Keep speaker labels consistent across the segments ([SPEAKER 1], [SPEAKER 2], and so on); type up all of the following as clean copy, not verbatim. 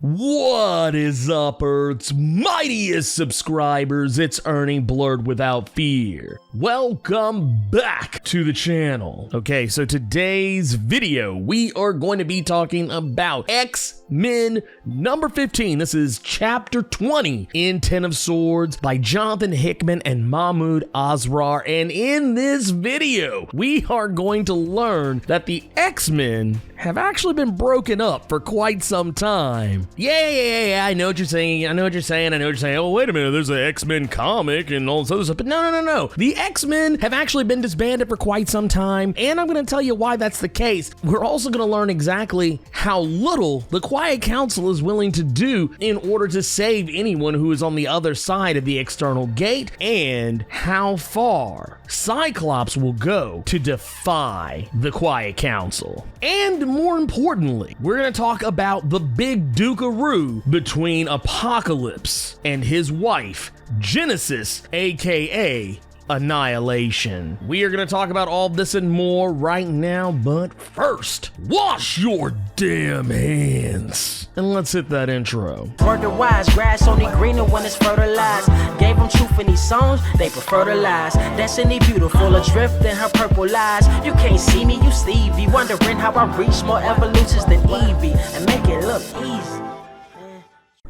[SPEAKER 1] What is up, Earth's mightiest subscribers? It's Earning Blerd without fear. Welcome back to the channel. Okay, so today's video, we are going to be talking about X-Men number 15. This is chapter 20 in 10 of Swords by Jonathan Hickman and Mahmoud Asrar. And in this video, we are going to learn that the X-Men have actually been broken up for quite some time. Yeah, I know what you're saying. Oh, wait a minute, there's an X-Men comic and all this other stuff. But no. The X-Men have actually been disbanded for quite some time, and I'm going to tell you why that's the case. We're also going to learn exactly how little the Quiet Council is willing to do in order to save anyone who is on the other side of the external gate, and how far Cyclops will go to defy the Quiet Council. And more importantly, we're going to talk about the big duke-a-roo between Apocalypse and his wife, Genesis, aka Annihilation. We are going to talk about all this and more right now, but first, wash your damn hands. And let's hit that intro.
[SPEAKER 2] Word to wise, grass only greener when it's fertilized. Gave them truth in these songs, they prefer to lies. Destiny beautiful, adrift in her purple lies. You can't see me, you Stevie, wondering how I reach more evolutions than Evie and make it look easy.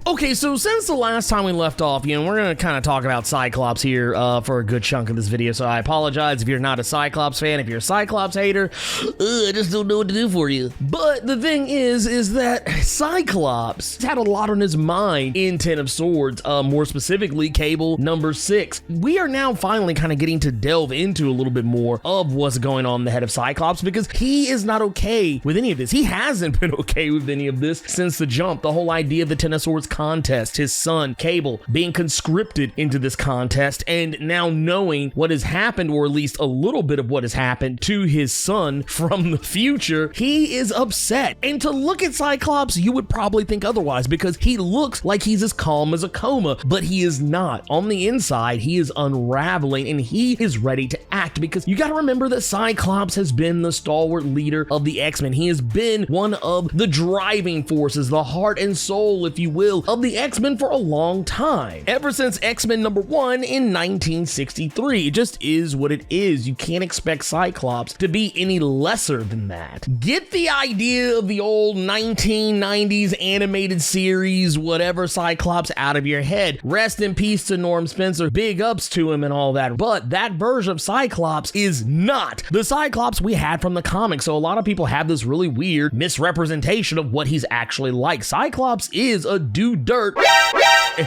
[SPEAKER 1] Okay, so since the last time we left off, we're going to kind of talk about Cyclops here for a good chunk of this video, so I apologize if you're not a Cyclops fan. If you're a Cyclops hater, I just don't know what to do for you. But the thing is that Cyclops had a lot on his mind in 10 of Swords, more specifically Cable number 6. We are now finally kind of getting to delve into a little bit more of what's going on in the head of Cyclops, because he is not okay with any of this. He hasn't been okay with any of this since the jump. The whole idea of the 10 of Swords contest, his son Cable being conscripted into this contest, and now knowing what has happened, or at least a little bit of what has happened to his son from the future, he is upset. And to look at Cyclops, you would probably think otherwise, because he looks like he's as calm as a coma, but he is not. On the inside, he is unraveling, and he is ready to act, because you got to remember that Cyclops has been the stalwart leader of the X-Men. He has been one of the driving forces, the heart and soul, if you will, of the X-Men for a long time. Ever since X-Men number 1 in 1963. It just is what it is. You can't expect Cyclops to be any lesser than that. Get the idea of the old 1990s animated series, whatever, Cyclops, out of your head. Rest in peace to Norm Spencer. Big ups to him and all that. But that version of Cyclops is not the Cyclops we had from the comics. So a lot of people have this really weird misrepresentation of what he's actually like. Cyclops is a do dirt,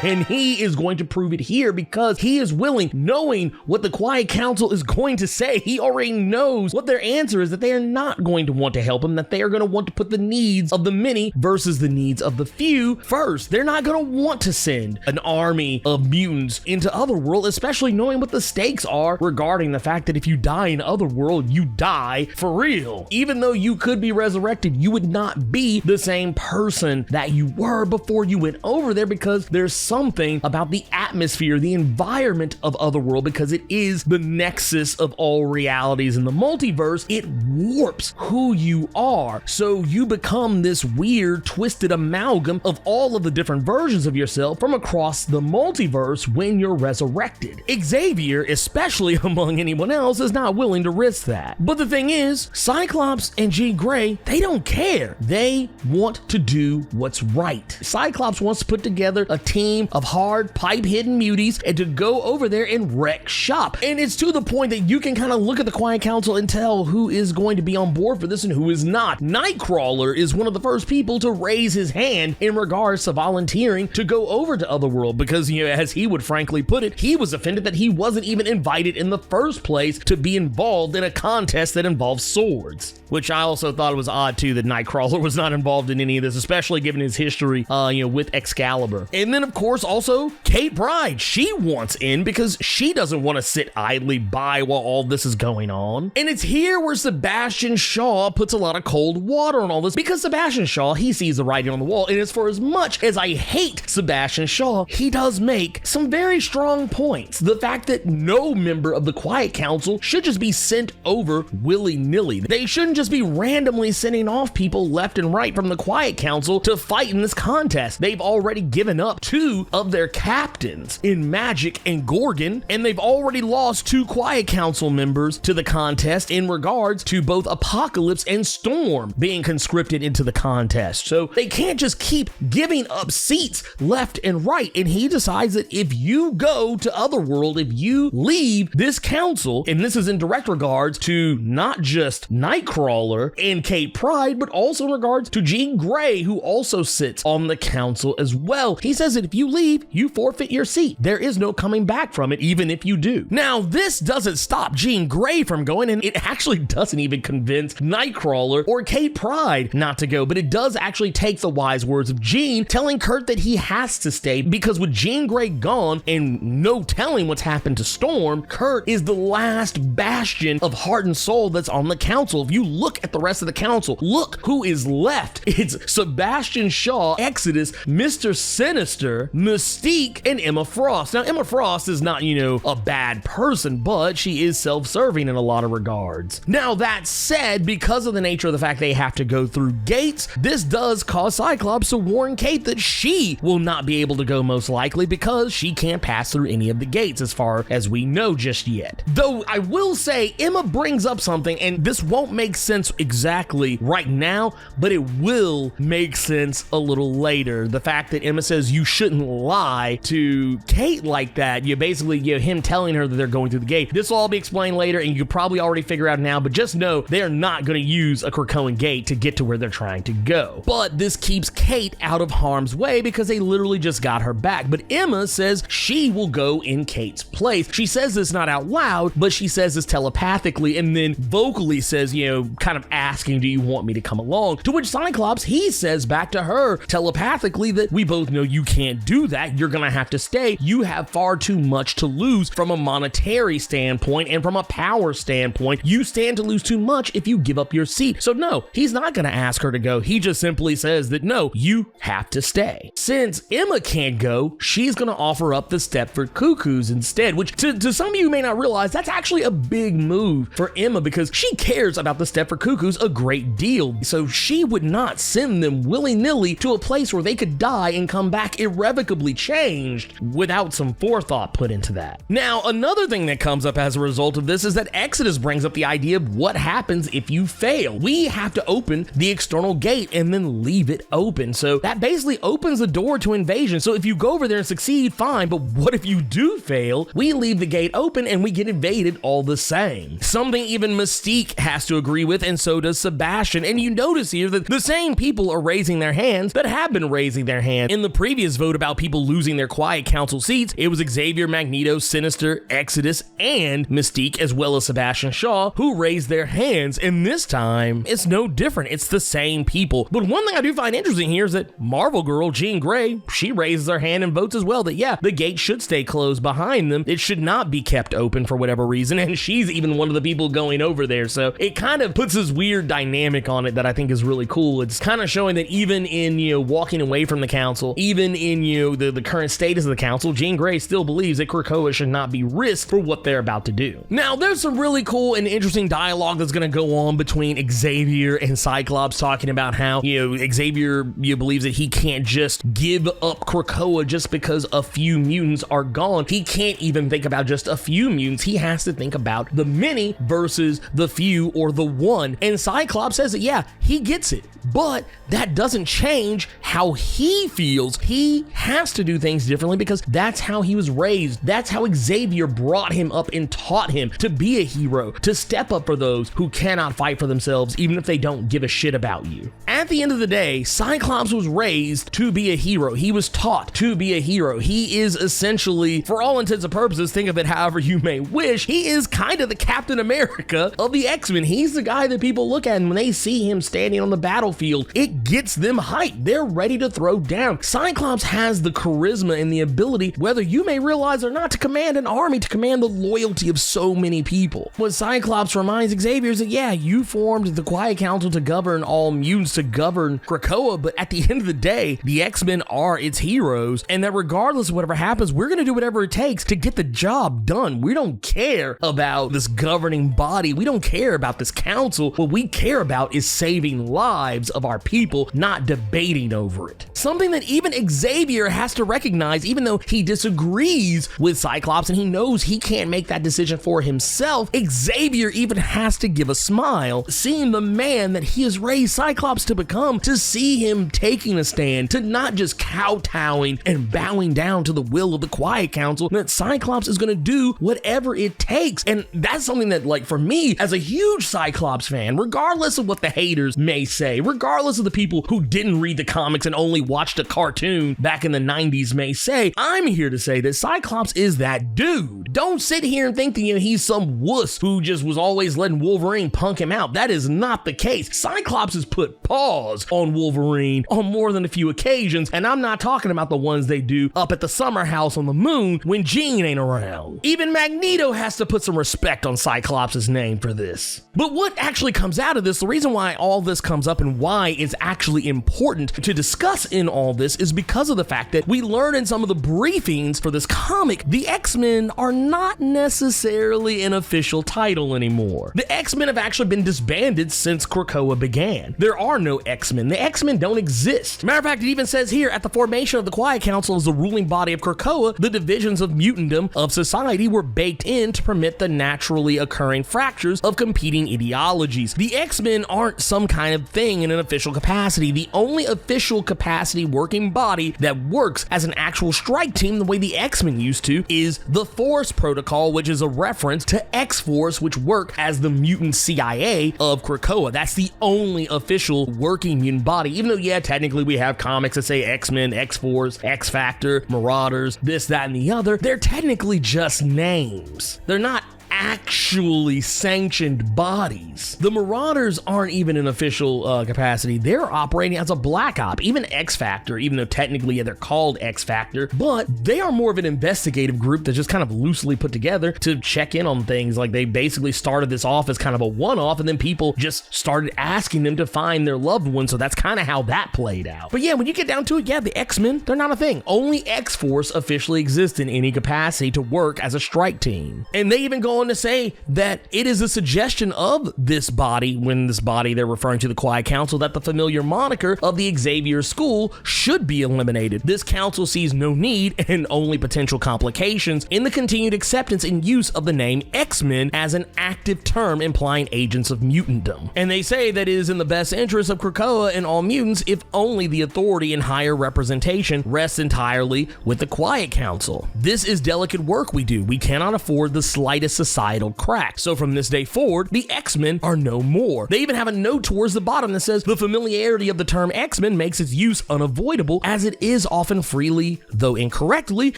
[SPEAKER 1] and he is going to prove it here, because he is willing, knowing what the Quiet Council is going to say. He already knows what their answer is, that they are not going to want to help him, that they are going to want to put the needs of the many versus the needs of the few first. They're not going to want to send an army of mutants into Otherworld, especially knowing what the stakes are regarding the fact that if you die in Otherworld, you die for real. Even though you could be resurrected, you would not be the same person that you were before you went over there, because there's something about the atmosphere, the environment of Otherworld, because it is the nexus of all realities in the multiverse. It warps who you are, so you become this weird, twisted amalgam of all of the different versions of yourself from across the multiverse when you're resurrected. Xavier, especially among anyone else, is not willing to risk that. But the thing is, Cyclops and Jean Grey, they don't care. They want to do what's right. Cyclops wants to put together a team of hard pipe-hidden muties and to go over there and wreck shop. And it's to the point that you can kind of look at the Quiet Council and tell who is going to be on board for this and who is not. Nightcrawler is one of the first people to raise his hand in regards to volunteering to go over to Otherworld, because, as he would frankly put it, he was offended that he wasn't even invited in the first place to be involved in a contest that involves swords. Which I also thought it was odd too that Nightcrawler was not involved in any of this, especially given his history, with Excalibur. And then of course also Kate Pryde, she wants in because she doesn't want to sit idly by while all this is going on. And it's here where Sebastian Shaw puts a lot of cold water on all this, because Sebastian Shaw, he sees the writing on the wall, and as for as much as I hate Sebastian Shaw, he does make some very strong points. The fact that no member of the Quiet Council should just be sent over willy-nilly. They shouldn't just be randomly sending off people left and right from the Quiet Council to fight in this contest. They've already given up 2 of their captains in Magic and Gorgon, and they've already lost 2 Quiet Council members to the contest in regards to both Apocalypse and Storm being conscripted into the contest. So they can't just keep giving up seats left and right, and he decides that if you go to Otherworld, if you leave this council, and this is in direct regards to not just Nightcrawler and Kate Pryde, but also in regards to Jean Grey, who also sits on the council as well. He says that if you leave, you forfeit your seat. There is no coming back from it, even if you do. Now, this doesn't stop Jean Grey from going, and it actually doesn't even convince Nightcrawler or Kate Pryde not to go, but it does actually take the wise words of Jean telling Kurt that he has to stay, because with Jean Grey gone and no telling what's happened to Storm, Kurt is the last bastion of heart and soul that's on the council. If you look at the rest of the council, look who is left. It's Sebastian Shaw, Exodus, Mr. Sinister, Mystique, and Emma Frost. Now, Emma Frost is not, a bad person, but she is self-serving in a lot of regards. Now, that said, because of the nature of the fact they have to go through gates, this does cause Cyclops to warn Kate that she will not be able to go, most likely, because she can't pass through any of the gates as far as we know just yet. Though I will say Emma brings up something, and this won't make sense exactly right now, but it will make sense a little later. The fact that Emma says you shouldn't lie to Kate like that, you basically give him telling her that they're going through the gate. This will all be explained later, and you could probably already figure out now, but just know they're not going to use a Krakoan gate to get to where they're trying to go. But this keeps Kate out of harm's way because they literally just got her back. But Emma says she will go in Kate's place. She says this not out loud, but she says this telepathically, and then vocally says, kind of asking, do you want me to come along? To which Cyclops, he says back to her telepathically that we both know you can't do that. You're gonna have to stay. You have far too much to lose from a monetary standpoint and from a power standpoint. You stand to lose too much if you give up your seat. So no, he's not gonna ask her to go. He just simply says that no, you have to stay. Since Emma can't go, she's gonna offer up the Stepford Cuckoos instead, which to some of you may not realize, that's actually a big move for Emma because she cares about the Stepford Cuckoos a great deal. So she would not send them willy-nilly to a place where they could die and come back irrevocably changed without some forethought put into that. Now, another thing that comes up as a result of this is that Exodus brings up the idea of what happens if you fail. We have to open the external gate and then leave it open. So that basically opens the door to invasion. So if you go over there and succeed, fine, but what if you do fail? We leave the gate open and we get invaded all the same. Something even Mystique has to agree with, and so does Sebastian. And you notice here that the same people are raising their hands that have been raising their hand in the previous vote about people losing their Quiet Council seats. It was Xavier, Magneto, Sinister, Exodus, and Mystique, as well as Sebastian Shaw, who raised their hands. And this time, it's no different. It's the same people. But one thing I do find interesting here is that Marvel Girl, Jean Grey, she raises her hand and votes as well that, yeah, the gate should stay closed behind them. It should not be kept open for whatever reason. And she's even one of the people going over there. So it kind of puts this weird dynamic on it that I think is really cool. It's kind of showing that even in, walking away from the council, even in, the current status of the council, Jean Grey still believes that Krakoa should not be risked for what they're about to do. Now, there's some really cool and interesting dialogue that's going to go on between Xavier and Cyclops, talking about how, Xavier believes that he can't just give up Krakoa just because a few mutants are gone. He can't even think about just a few mutants. He has to think about the many versus the few or the one. And Cyclops says that, yeah, he gets it, but that doesn't change how he feels. He has to do things differently because that's how he was raised. That's how Xavier brought him up and taught him to be a hero, to step up for those who cannot fight for themselves, even if they don't give a shit about you. At the end of the day, Cyclops was raised to be a hero. He was taught to be a hero. He is essentially, for all intents and purposes, think of it however you may wish, he is kind of the Captain America of the X-Men. He's the guy that people look at, and when they see him standing on the battlefield, it gets them hyped. They're ready to throw down. Cyclops has the charisma and the ability, whether you may realize or not, to command an army, to command the loyalty of so many people. What Cyclops reminds Xavier is that, yeah, you formed the Quiet Council to govern all mutants, to govern Krakoa, but at the end of the day, the X-Men are its heroes, and that regardless of whatever happens, we're going to do whatever it takes to get the job done. We don't care care about this governing body. We don't care about this council. What we care about is saving lives of our people, not debating over it. Something that even Xavier has to recognize, even though he disagrees with Cyclops and he knows he can't make that decision for himself, Xavier even has to give a smile, seeing the man that he has raised Cyclops to become, to see him taking a stand, to not just kowtowing and bowing down to the will of the Quiet Council, that Cyclops is going to do whatever it takes. And that's something that, like, for me, as a huge Cyclops fan, regardless of what the haters may say, regardless of the people who didn't read the comics and only watched a cartoon back in the 90s may say, I'm here to say that Cyclops is that dude. Don't sit here and think that, he's some wuss who just was always letting Wolverine punk him out. That is not the case. Cyclops has put paws on Wolverine on more than a few occasions, and I'm not talking about the ones they do up at the summer house on the moon when Jean ain't around. Even Magneto has to put some respect on Cyclops' name for this. But what actually comes out of this, the reason why all this comes up and why it's actually important to discuss in all this is because of the fact that we learn in some of the briefings for this comic, the X-Men are not necessarily an official title anymore. The X-Men have actually been disbanded since Krakoa began. There are no X-Men. The X-Men don't exist. Matter of fact, it even says here, at the formation of the Quiet Council as the ruling body of Krakoa, the divisions of mutantdom of society were baked in to permit the naturally occurring fractures of competing ideologies. The X-Men aren't some kind of thing in an official capacity. The only official capacity working body that works as an actual strike team the way the X-Men used to is the Force Protocol, which is a reference to X-Force, which work as the mutant CIA of Krakoa. That's the only official working mutant body, even though, yeah, technically we have comics that say X-Men, X-Force, X-Factor, Marauders, this, that, and the other. They're technically just names. They're not actually sanctioned bodies. The Marauders aren't even an official capacity. They're operating as a black op. Even X-Factor, even though technically they're called X-Factor, but they are more of an investigative group that's just kind of loosely put together to check in on things. Like, they basically started this off as kind of a one-off, and then people just started asking them to find their loved ones, so that's kind of how that played out. But yeah, when you get down to it, yeah, the X-Men, they're not a thing. Only X-Force officially exists in any capacity to work as a strike team. And they even go on to say that it is a suggestion of this body, when this body they're referring to the Quiet Council, that the familiar moniker of the Xavier School should be eliminated. This council sees no need and only potential complications in the continued acceptance and use of the name X-Men as an active term implying agents of mutantdom. And they say that it is in the best interest of Krakoa and all mutants if only the authority and higher representation rests entirely with the Quiet Council. This is delicate work we do. We cannot afford the slightest societal crack. So from this day forward, the X-Men are no more. They even have a note towards the bottom that says the familiarity of the term X-Men makes its use unavoidable, as it is often freely, though incorrectly,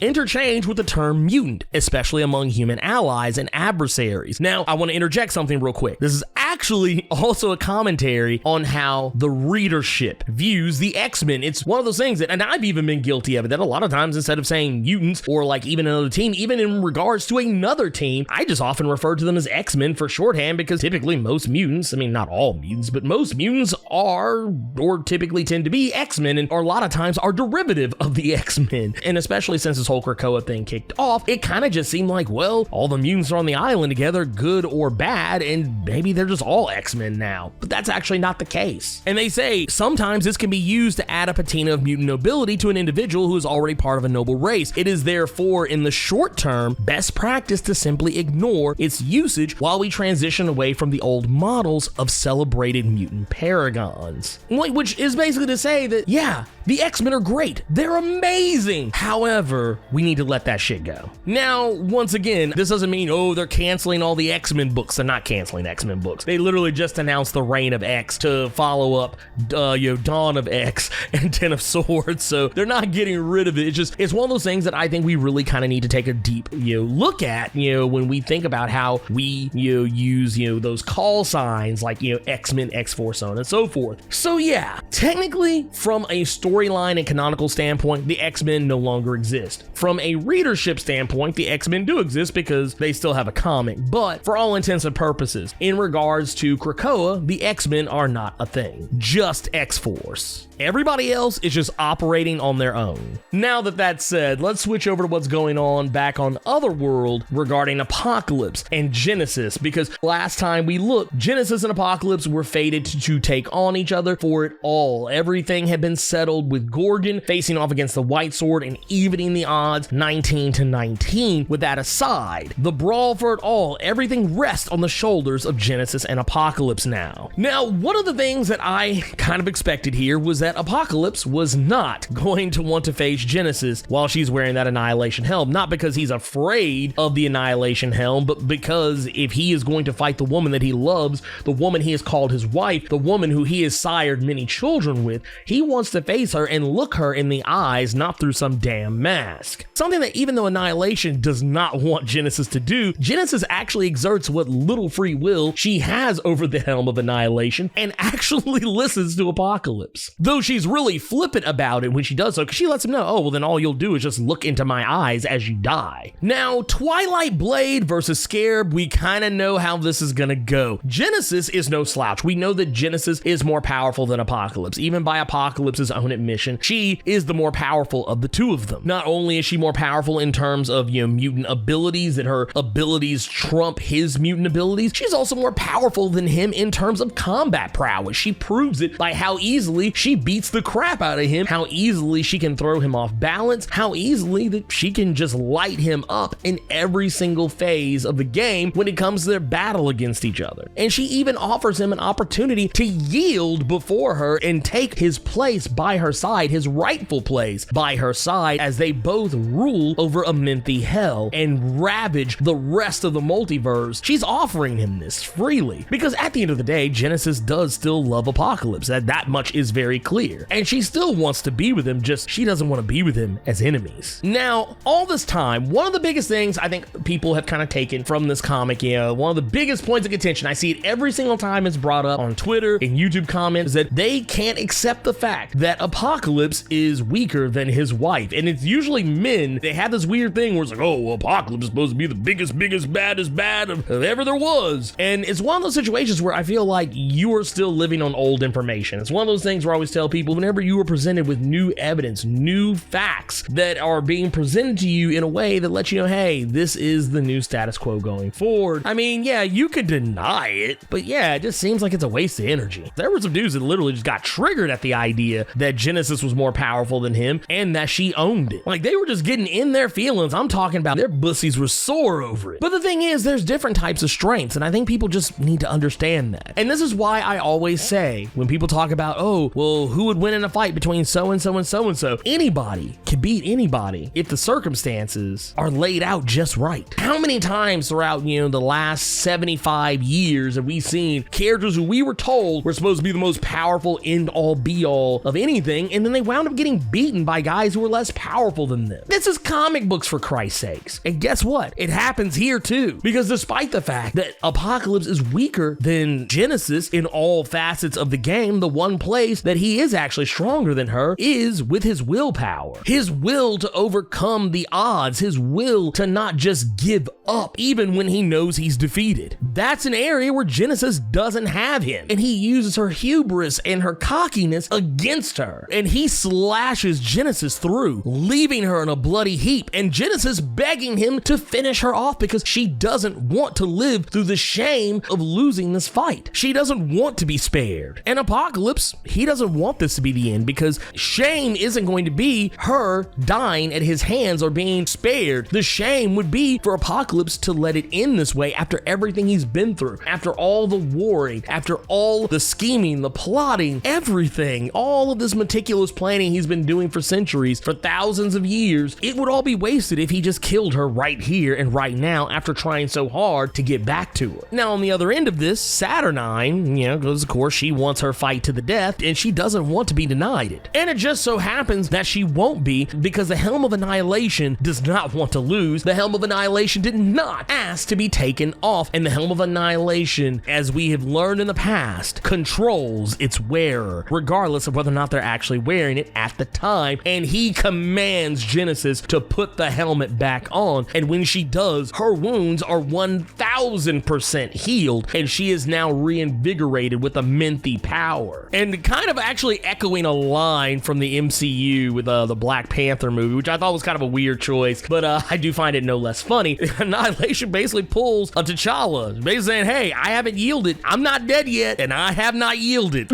[SPEAKER 1] interchanged with the term mutant, especially among human allies and adversaries. Now, I want to interject something real quick. This is actually also a commentary on how the readership views the X-Men. It's one of those things that, and I've even been guilty of it, that a lot of times instead of saying mutants or like even another team, even in regards to another team, I just often refer to them as X-Men for shorthand, because typically most mutants, I mean, not all mutants, but most mutants are, or typically tend to be, X-Men, and or a lot of times are derivative of the X-Men. And especially since this whole Krakoa thing kicked off, it kind of just seemed like, well, all the mutants are on the island together, good or bad, and maybe they're just all X-Men now. But that's actually not the case. And they say sometimes this can be used to add a patina of mutant nobility to an individual who is already part of a noble race. It is therefore, in the short term, best practice to simply ignore its usage while we transition away from the old models of celebrated mutant paragons. Which is basically to say that, yeah, the X-Men are great. They're amazing. However, we need to let that shit go. Now, once again, this doesn't mean, oh, they're canceling all the X-Men books. They're not canceling X-Men books. They literally just announced the Reign of X to follow up, Dawn of X and Ten of Swords. So they're not getting rid of it. It's one of those things that I think we really kind of need to take a deep, look at, when we think about how we, use, those call signs like, X-Men, X-Force, so on and so forth. So yeah, technically from a story storyline and canonical standpoint, the X-Men no longer exist. From a readership standpoint, the X-Men do exist because they still have a comic, but for all intents and purposes, in regards to Krakoa, the X-Men are not a thing, just X-Force. Everybody else is just operating on their own. Now that that's said, let's switch over to what's going on back on Otherworld regarding Apocalypse and Genesis, because last time we looked, Genesis and Apocalypse were fated to take on each other for it all. Everything had been settled with Gorgon facing off against the White Sword and evening the odds 19-19. With that aside, the brawl for it all, everything rests on the shoulders of Genesis and Apocalypse now. Now, one of the things that I kind of expected here was that Apocalypse was not going to want to face Genesis while she's wearing that Annihilation helm, not because he's afraid of the Annihilation helm, but because if he is going to fight the woman that he loves, the woman he has called his wife, the woman who he has sired many children with, he wants to face her and look her in the eyes, not through some damn mask. Something that even though Annihilation does not want Genesis to do, Genesis actually exerts what little free will she has over the helm of Annihilation and actually listens to Apocalypse. Though she's really flippant about it when she does so, because she lets him know, oh, well then all you'll do is just look into my eyes as you die. Now, Twilight Blade versus Scarab, we kind of know how this is gonna go. Genesis is no slouch. We know that Genesis is more powerful than Apocalypse. Even by Apocalypse's own admission, she is the more powerful of the two of them. Not only is she more powerful in terms of, mutant abilities, that her abilities trump his mutant abilities, she's also more powerful than him in terms of combat prowess. She proves it by how easily she beats the crap out of him, how easily she can throw him off balance, how easily that she can just light him up in every single phase of the game when it comes to their battle against each other. And she even offers him an opportunity to yield before her and take his place by her side, his rightful place by her side, as they both rule over Amenthi Hell and ravage the rest of the multiverse. She's offering him this freely because at the end of the day, Genesis does still love Apocalypse. That much is very clear. And she still wants to be with him, just she doesn't want to be with him as enemies. Now, all this time, one of the biggest things I think people have kind of taken from this comic, one of the biggest points of contention, I see it every single time it's brought up on Twitter and YouTube comments, is that they can't accept the fact that Apocalypse is weaker than his wife. And it's usually men, they have this weird thing where it's like, oh, well, Apocalypse is supposed to be the biggest, baddest bad of ever there was. And it's one of those situations where I feel like you are still living on old information. It's one of those things where I always tell people, whenever you are presented with new evidence, new facts that are being presented to you in a way that lets you know, hey, this is the new status quo going forward. I mean, yeah, you could deny it, but yeah, it just seems like it's a waste of energy. There were some dudes that literally just got triggered at the idea that Genesis was more powerful than him and that she owned it. Like, they were just getting in their feelings. I'm talking about their bussies were sore over it. But the thing is, there's different types of strengths, and I think people just need to understand that. And this is why I always say, when people talk about, oh, well, who would win in a fight between so-and-so and so-and-so? Anybody can beat anybody if the circumstances are laid out just right. How many times throughout, the last 75 years have we seen characters who we were told were supposed to be the most powerful end-all be-all of anything, and then they wound up getting beaten by guys who were less powerful than them? This is comic books, for Christ's sakes. And guess what? It happens here too, because despite the fact that Apocalypse is weaker than Genesis in all facets of the game, the one place that he is actually stronger than her is with his willpower. His will to overcome the odds, his will to not just give up even when he knows he's defeated. That's an area where Genesis doesn't have him, and he uses her hubris and her cockiness against her, and he slashes Genesis through, leaving her in a bloody heap, and Genesis begging him to finish her off because she doesn't want to live through the shame of losing this fight. She doesn't want to be spared. And Apocalypse, he doesn't want this to be the end, because shame isn't going to be her dying at his hands or being spared. The shame would be for Apocalypse to let it end this way after everything he's been through, after all the warring, after all the scheming, the plotting, everything, all of this meticulous planning he's been doing for centuries, for thousands of years. It would all be wasted if he just killed her right here and right now after trying so hard to get back to her. Now, on the other end of this, Saturnine, because of course she wants her fight to the death and she doesn't want to be denied it. And it just so happens that she won't be, because the Helm of Annihilation does not want to lose. The Helm of Annihilation did not ask to be taken off, and the Helm of Annihilation, as we have learned in the past, controls its wearer, regardless of whether or not they're actually actually wearing it at the time, and he commands Genesis to put the helmet back on, and when she does, her wounds are 1000% healed, and she is now reinvigorated with a menthy power. And kind of actually echoing a line from the MCU with the Black Panther movie, which I thought was kind of a weird choice, but I do find it no less funny. Annihilation basically pulls a T'Challa, basically saying, hey, I haven't yielded, I'm not dead yet, and I have not yielded.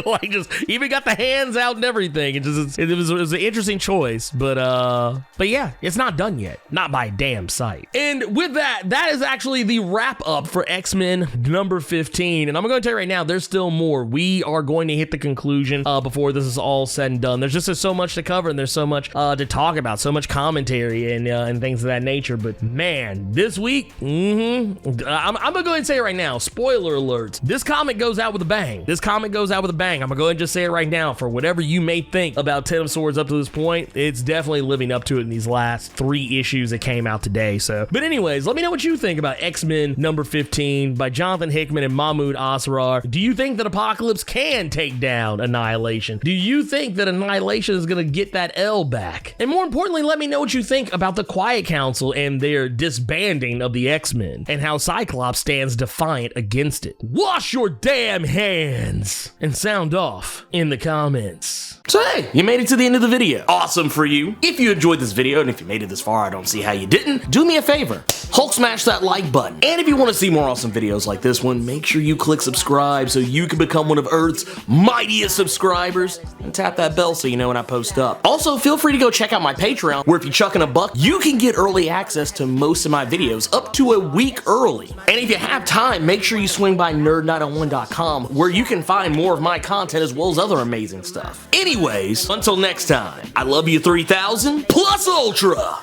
[SPEAKER 1] Like, just even got the hands out and everything. It was an interesting choice, but yeah, it's not done yet, not by a damn sight. And with that is actually the wrap up for X-Men number 15, and I'm going to tell you right now, there's still more. We are going to hit the conclusion before this is all said and done. There's so much to cover, and there's so much to talk about, so much commentary and things of that nature. But man, this week, I'm gonna go ahead and say it right now. Spoiler alert: this comic goes out with a bang. This comic goes out with a bang. I'm gonna go ahead and just say it right now. For whatever you may think about Ten of Swords up to this point, it's definitely living up to it in these last 3 issues that came out today. So, but anyways, let me know what you think about X-Men number 15 by Jonathan Hickman and Mahmoud Asrar. Do you think that Apocalypse can take down Annihilation? Do you think that Annihilation is gonna get that L back? And more importantly, let me know what you think about the Quiet Council and their disbanding of the X-Men, and how Cyclops stands defiant against it. Wash your damn hands and sound off in the comments.
[SPEAKER 3] So hey, you made it to the end of the video. Awesome for you. If you enjoyed this video, and if you made it this far, I don't see how you didn't, do me a favor. Hulk smash that like button. And if you want to see more awesome videos like this one, make sure you click subscribe so you can become one of Earth's mightiest subscribers, and tap that bell so you know when I post up. Also, feel free to go check out my Patreon, where if you chuck in a buck, you can get early access to most of my videos up to a week early. And if you have time, make sure you swing by nerd901.com, where you can find more of my content as well as other amazing stuff. Anyways, until next time, I love you 3000 plus ultra!